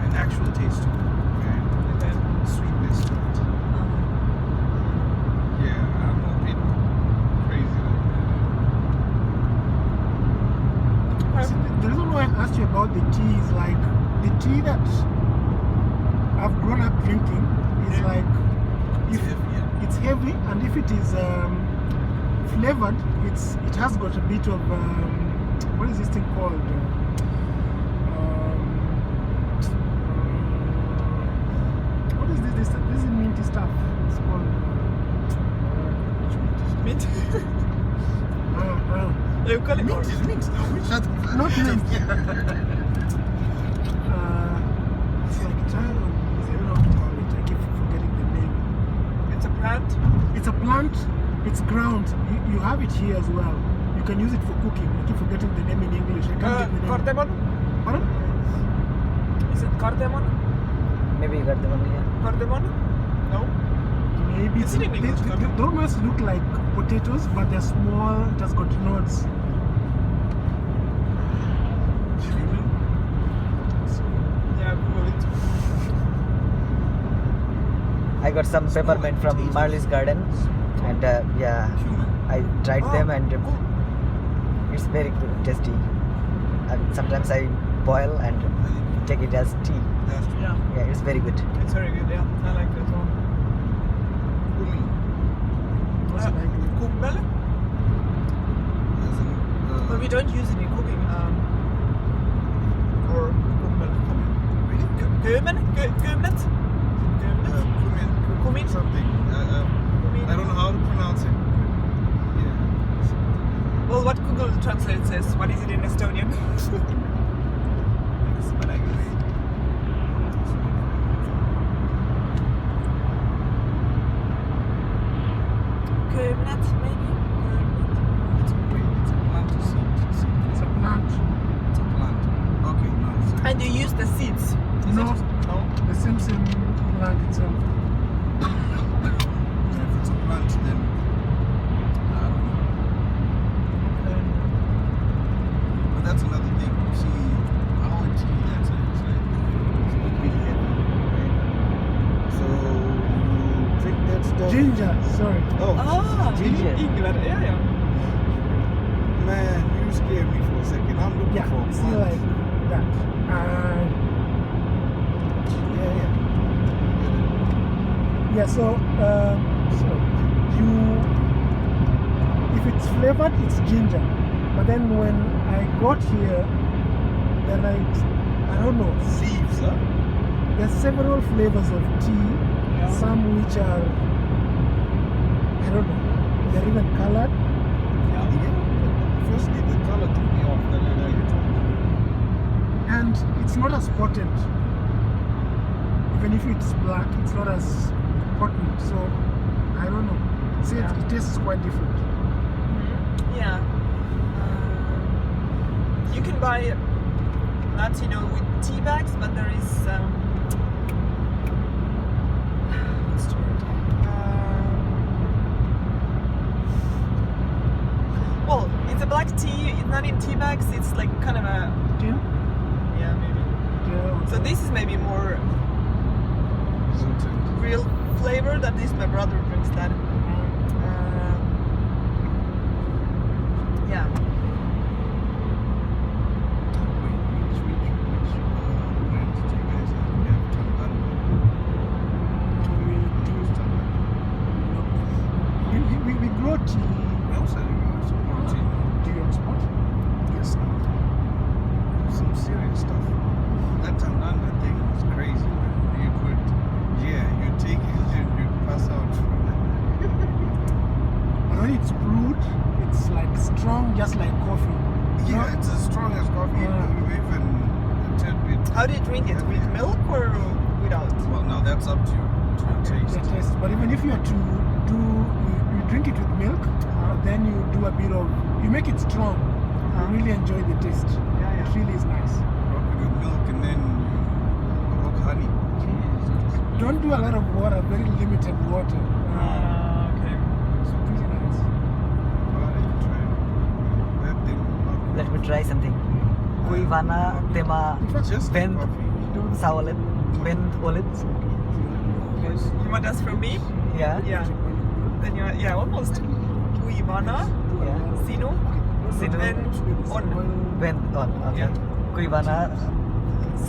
[SPEAKER 2] an actual taste to it, okay? Sweetness to it. Yeah, I'm a bit crazy like that.
[SPEAKER 1] The reason why I asked you about the tea is like the tea that I've grown up drinking is like if
[SPEAKER 2] Yeah.
[SPEAKER 1] it's heavy and if it is flavored, it has got a bit of what is this thing called? What is this? This is minty stuff. It's called
[SPEAKER 3] Mint. You call it
[SPEAKER 2] Mint is mint. No, shut the fuck
[SPEAKER 1] not
[SPEAKER 2] up.
[SPEAKER 1] mint. It's like triangle. I don't know how to call it. I keep forgetting the name.
[SPEAKER 3] It's a plant.
[SPEAKER 1] It's a plant. It's ground. You have it here as well. You can use it for cooking. I keep forgetting the name in English. I can't get the name.
[SPEAKER 3] Cardamom.
[SPEAKER 1] Pardon?
[SPEAKER 3] Is it cardamom?
[SPEAKER 4] Maybe you got the one here.
[SPEAKER 3] Cardamom? No.
[SPEAKER 1] Maybe
[SPEAKER 3] Is it in English?
[SPEAKER 1] they almost look like potatoes, but they're small. It has got nodes.
[SPEAKER 3] Yeah, Google it.
[SPEAKER 4] I got some peppermint from Marley's garden, and yeah, I tried them, and it's very good, tasty. And sometimes I boil and take it as tea.
[SPEAKER 3] Yeah,
[SPEAKER 4] Yeah, it's very good.
[SPEAKER 3] it's very good. Yeah, I like that one. Kummel? But we don't use it in cooking. Or kummel. Gömen? Gömnet? Kumin?
[SPEAKER 2] Something. I don't know how to pronounce it. Yeah.
[SPEAKER 3] Well, what Google Translate says, what is it in Estonian? That's what I agree. Gömnet, maybe?
[SPEAKER 2] It's a plant or seed.
[SPEAKER 1] It's a plant.
[SPEAKER 2] It's a plant. Okay, no. So
[SPEAKER 3] And you use the seeds? Is
[SPEAKER 1] No.
[SPEAKER 3] it? No.
[SPEAKER 1] The same plant itself.
[SPEAKER 2] if it's a plant, then I don't know. But that's another thing. See, our tea, that's it. It's like really heavy, right? So you drink that stuff.
[SPEAKER 1] Ginger. Sorry.
[SPEAKER 2] Oh,
[SPEAKER 3] Ah,
[SPEAKER 4] Ginger.
[SPEAKER 3] Ingvar, yeah.
[SPEAKER 2] man, you scared me for a second. I'm looking
[SPEAKER 1] Yeah.
[SPEAKER 2] for
[SPEAKER 1] See
[SPEAKER 2] plants.
[SPEAKER 1] like that. Yeah. So you, if it's flavored, it's ginger. But then when I got here, then I don't know.
[SPEAKER 2] Leaves, huh?
[SPEAKER 1] There's several flavors of tea.
[SPEAKER 3] Yeah.
[SPEAKER 1] Some which are, I don't know. They're even colored.
[SPEAKER 3] Yeah.
[SPEAKER 2] Firstly, the color threw me off. The leather you told me.
[SPEAKER 1] And it's not as potent. Even if it's black, it's not as potent. So I don't know. See,
[SPEAKER 3] Yeah.
[SPEAKER 1] it tastes quite different.
[SPEAKER 3] Yeah. You can buy nuts, with tea bags, but there is what's the word? Well, it's a black tea. It's not in tea bags. It's like kind of a
[SPEAKER 1] Tin?
[SPEAKER 3] maybe.
[SPEAKER 1] Yeah.
[SPEAKER 3] So this is maybe more
[SPEAKER 2] Potent.
[SPEAKER 3] real flavored. At least my brother drinks that. Yeah.
[SPEAKER 2] Wait, which brand did you guys have? We have Tallinn-Pärnu.
[SPEAKER 1] We grow tea.
[SPEAKER 2] We also have some protein.
[SPEAKER 1] Do you export?
[SPEAKER 2] Yes, some serious stuff. That Tallinn thing is crazy, man. You take it and you pass out from it.
[SPEAKER 1] And when it's brewed, it's like strong, just like coffee.
[SPEAKER 2] Yeah, it's as strong as coffee,
[SPEAKER 1] Yeah.
[SPEAKER 2] even a tad bit.
[SPEAKER 3] How do you drink it? With milk or without?
[SPEAKER 2] Well, now that's up to your taste.
[SPEAKER 1] The taste. But even if you are to do, you drink it with milk, then you do a bit of, you make it strong. You really enjoy the taste.
[SPEAKER 3] Yeah.
[SPEAKER 1] It really is nice.
[SPEAKER 2] Rock it with milk and then you rock honey.
[SPEAKER 1] Don't do a lot of water, very limited water.
[SPEAKER 3] Okay.
[SPEAKER 1] It's pretty nice.
[SPEAKER 2] That thing.
[SPEAKER 4] Let me try something. Kuivana tema
[SPEAKER 2] Just like
[SPEAKER 4] bend
[SPEAKER 2] coffee.
[SPEAKER 4] saolet, bend olet.
[SPEAKER 3] You want us from me?
[SPEAKER 4] Yeah.
[SPEAKER 3] Yeah. Then you're almost. Kuivana,
[SPEAKER 4] Yeah.
[SPEAKER 3] Sinu,
[SPEAKER 4] Sinu.
[SPEAKER 3] then on.
[SPEAKER 4] Bend on. Okay.
[SPEAKER 3] Yeah.
[SPEAKER 4] Kuivana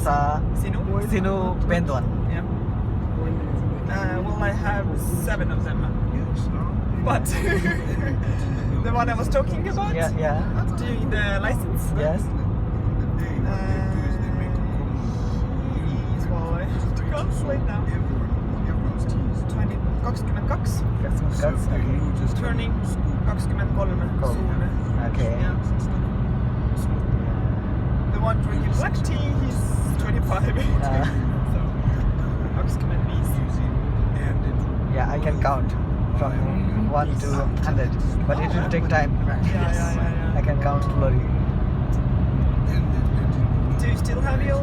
[SPEAKER 4] sa
[SPEAKER 3] Sinu?
[SPEAKER 4] sinu bend on.
[SPEAKER 3] Yeah. Well, I have 7 of them.
[SPEAKER 2] Yes, no?
[SPEAKER 3] but the one I was talking about
[SPEAKER 4] Yeah, yeah.
[SPEAKER 3] doing the license.
[SPEAKER 4] Yes.
[SPEAKER 3] He's well, I have to calculate now. 22.
[SPEAKER 4] Cuts. Okay.
[SPEAKER 3] Turning 23
[SPEAKER 4] Cool.
[SPEAKER 3] soon.
[SPEAKER 4] Okay.
[SPEAKER 3] Yeah. The one drinking black tea, he's 25. So 25.
[SPEAKER 4] Yeah, I can count from 1 to 100, but it will take time.
[SPEAKER 3] Yeah.
[SPEAKER 4] I can count slowly.
[SPEAKER 3] Do you still have your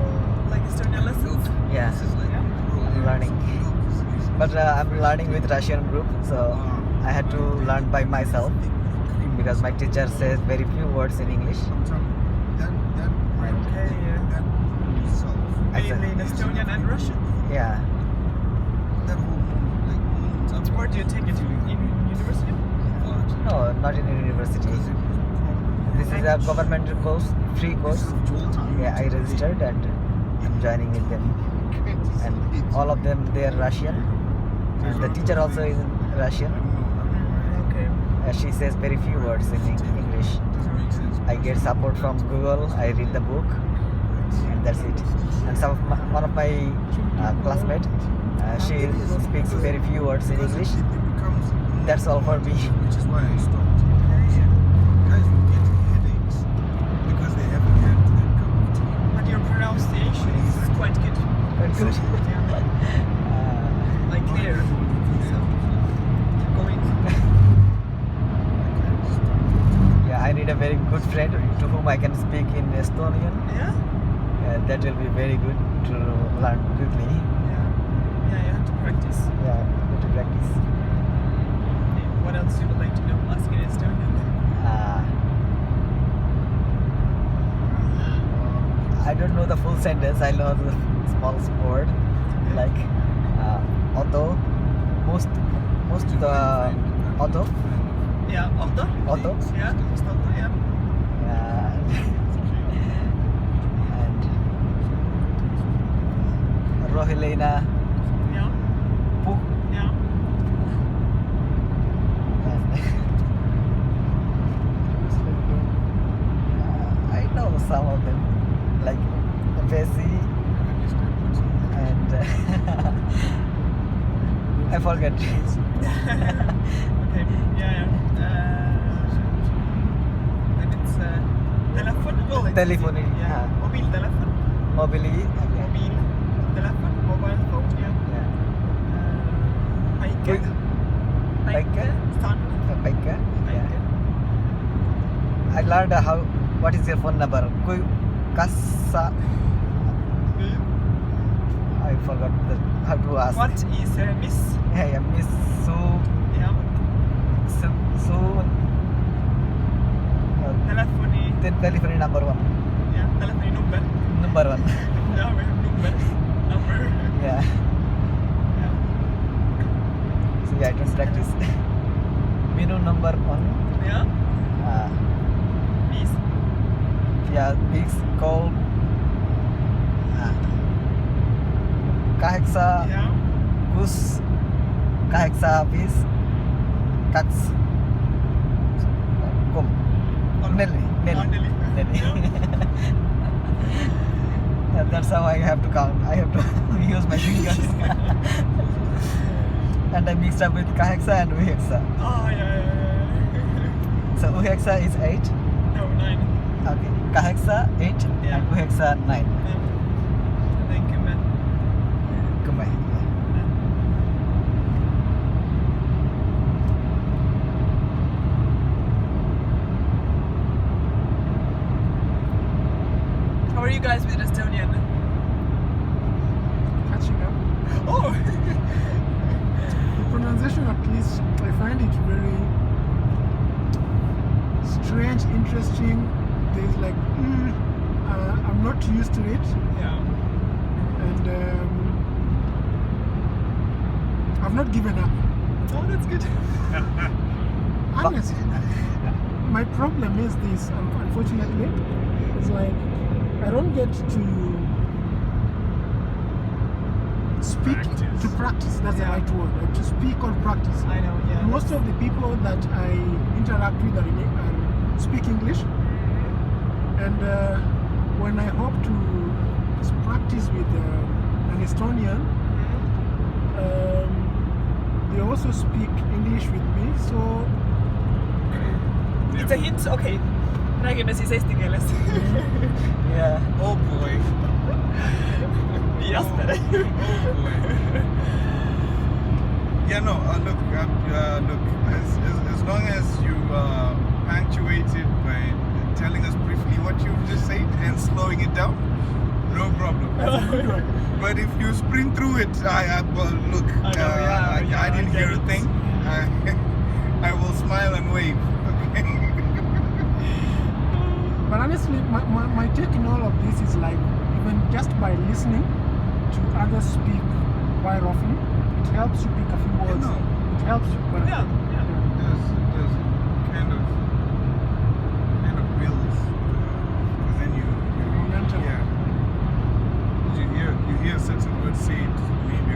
[SPEAKER 3] like Estonian lessons?
[SPEAKER 4] Yeah, I'm learning. But I'm learning with Russian group, so I had to learn by myself because my teacher says very few words in English.
[SPEAKER 3] Okay, yeah. Mainly in Estonian and Russian.
[SPEAKER 4] Yeah,
[SPEAKER 3] Where do you take it? In university?
[SPEAKER 4] no, not in university. This is a government course, free course. Yeah, I registered and I'm joining with them. And all of them, they are Russian. And the teacher also is Russian.
[SPEAKER 3] Okay.
[SPEAKER 4] She says very few words in English. I get support from Google. I read the book, and that's it. And one of my classmates, she speaks very few words in English. That's all for me.
[SPEAKER 2] Which is why I stopped. Guys will get headaches because they haven't had that cup of tea.
[SPEAKER 3] But your pronunciation is quite good.
[SPEAKER 4] Good.
[SPEAKER 3] Like clear. So, going.
[SPEAKER 4] Yeah, I need a very good friend to whom I can speak in Estonian.
[SPEAKER 3] Yeah?
[SPEAKER 4] That will be very good to learn quickly.
[SPEAKER 3] Yeah, you have to practice.
[SPEAKER 4] Yeah, good to practice.
[SPEAKER 3] What else you would like to know? Ask in Estonian.
[SPEAKER 4] I don't know the full sentence. I know the small word like auto, most the auto,
[SPEAKER 3] Yeah, auto.
[SPEAKER 4] auto,
[SPEAKER 3] Yeah, just auto, yeah.
[SPEAKER 4] and Rohilena,
[SPEAKER 3] Yeah,
[SPEAKER 4] Pu,
[SPEAKER 3] yeah.
[SPEAKER 4] and I know some of them like Bessie and I forget.
[SPEAKER 3] Okay, yeah. And it's telephone. Well, it's
[SPEAKER 4] Telephone,
[SPEAKER 3] yeah.
[SPEAKER 4] yeah.
[SPEAKER 3] Mobile telephone.
[SPEAKER 4] Mobili,
[SPEAKER 3] Mobile telephone. Mobile phone. Yeah. Päike.
[SPEAKER 4] Päike.
[SPEAKER 3] Sun.
[SPEAKER 4] Paika.
[SPEAKER 3] Päike.
[SPEAKER 4] I learned what is your phone number? Kassa. I forgot how to ask.
[SPEAKER 3] What is miss?
[SPEAKER 4] Yeah, Miss
[SPEAKER 3] Yeah.
[SPEAKER 4] Su.
[SPEAKER 3] Telephone.
[SPEAKER 4] Telephone number 1.
[SPEAKER 3] Yeah. Telephone number.
[SPEAKER 4] Number 1.
[SPEAKER 3] Yeah, we have number.
[SPEAKER 4] Yeah.
[SPEAKER 3] Yeah.
[SPEAKER 4] So yeah, I don't practice. Menu number 1.
[SPEAKER 3] Yeah. Miss.
[SPEAKER 4] Yeah, big call. Kaheksa.
[SPEAKER 3] Yeah.
[SPEAKER 4] Kus. Kaheksa bis. Kaks. Kum. Nelly.
[SPEAKER 3] Nelly.
[SPEAKER 4] And that's how I have to count. I have to use my fingers. And I mixed up with Kaheksa and Uhexa.
[SPEAKER 3] Oh, yeah.
[SPEAKER 4] So Uhexa is 8.
[SPEAKER 3] No, 9.
[SPEAKER 4] Okay. Kaheksa 8
[SPEAKER 3] Yeah.
[SPEAKER 4] and Uhexa 9.
[SPEAKER 3] And then Kymmene.
[SPEAKER 4] Kumai.
[SPEAKER 3] How are you guys with Estonian?
[SPEAKER 1] Catching up.
[SPEAKER 3] Oh!
[SPEAKER 1] The pronunciation, at least, I find it very strange, interesting. There's like, I'm not used to it,
[SPEAKER 3] Yeah.
[SPEAKER 1] and I've not given up.
[SPEAKER 3] Oh, that's good.
[SPEAKER 1] Honestly, my problem is this. Unfortunately, it's like I don't get to speak,
[SPEAKER 2] Practice.
[SPEAKER 1] to practice. That's the
[SPEAKER 3] Yeah.
[SPEAKER 1] right word. Like, to speak or practice.
[SPEAKER 3] I know, yeah.
[SPEAKER 1] Most of the people that I interact with speak English, and when I hope to practice with an Estonian, they also speak English with me. So
[SPEAKER 3] It's a hint, okei. Räägime siis eesti keeles.
[SPEAKER 4] Yeah.
[SPEAKER 2] Oh boy.
[SPEAKER 3] Jasper.
[SPEAKER 2] Oh boy. Yeah, no. Look. As long as you punctuate it by telling us briefly what you've just said and slowing it down, no problem. But if you sprint through it, well, look.
[SPEAKER 3] I know, yeah,
[SPEAKER 2] I didn't
[SPEAKER 3] I get
[SPEAKER 2] hear a
[SPEAKER 3] it.
[SPEAKER 2] thing. I will smile and wave. Okay.
[SPEAKER 1] But honestly, my take in all of this is like, even just by listening to others speak quite often, it helps you pick a few words.
[SPEAKER 2] know.
[SPEAKER 1] It helps you. But
[SPEAKER 3] Yeah, yeah.
[SPEAKER 2] There's kind of builds, because then you
[SPEAKER 1] Momentum.
[SPEAKER 2] yeah. You hear certain words said maybe